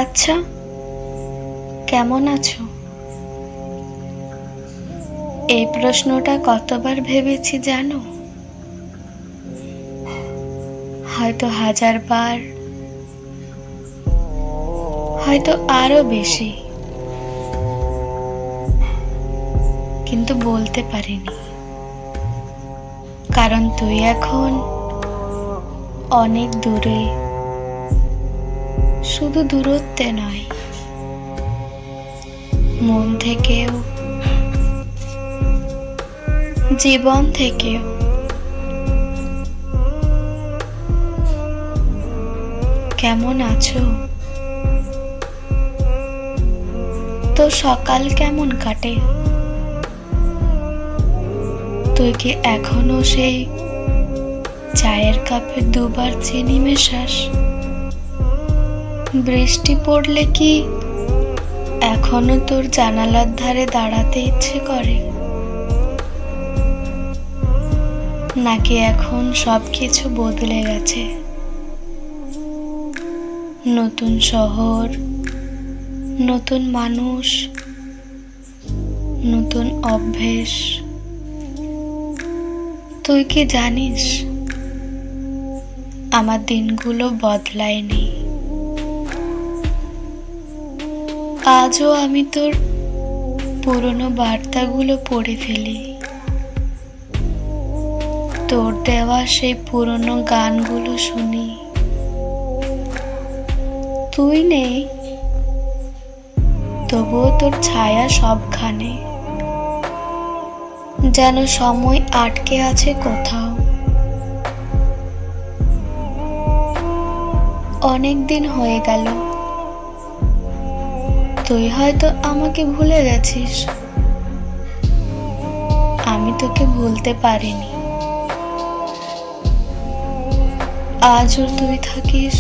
আচ্ছা, কেমন আছো? এই প্রশ্নটা কতবার ভেবেছি জানো? হয়তো 1000 বার, হয়তো আরো বেশি, কিন্তু বলতে পারিনি। কারণ তুই এখন অনেক দূরে, শুধু দূরত্বে নয়, মন থেকেও, জীবন থেকেও। কেমন আছো? তো সকাল কেমন কাটে? তুই কি এখনো সেই চায়ের কাপে 2 বার চিনি মেশাস? বৃষ্টি পড়লে কি এখনো তোর জানালার ধারে দাঁড়াতে ইচ্ছে করে? নাকি এখন সবকিছু বদলে গেছে? নতুন শহর, নতুন মানুষ, নতুন অভ্যেস। তুই কি জানিস, আমার দিনগুলো বদলায়নি। আজও আমি তোর পুরনো বার্তাগুলো পড়ে ফেলি, তোর দেওয়া সেই পুরনো গানগুলো শুনি। তুই নেই, তবুও তোর ছায়া সবখানে, যেন সময় আটকে আছে কোথাও। অনেক দিন হয়ে গেল, তুই হয়তো আমাকে ভুলে গেছিস, আমি তোকে ভুলতে পারিনি। আজও তুই থাকিস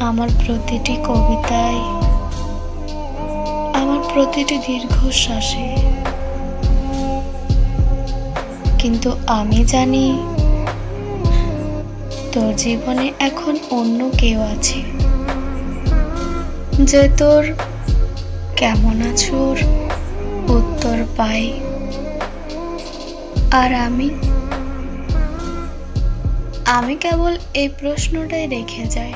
আমার প্রতিটি কবিতায়, আমার প্রতিটি দীর্ঘশ্বাসে। কিন্তু আমি জানি, তোর জীবনে এখন অন্য কেউ আছে, যে তোর কেমন আছোর উত্তর পাই। আর আমি কেবল এই প্রশ্নটাই রেখে যাই,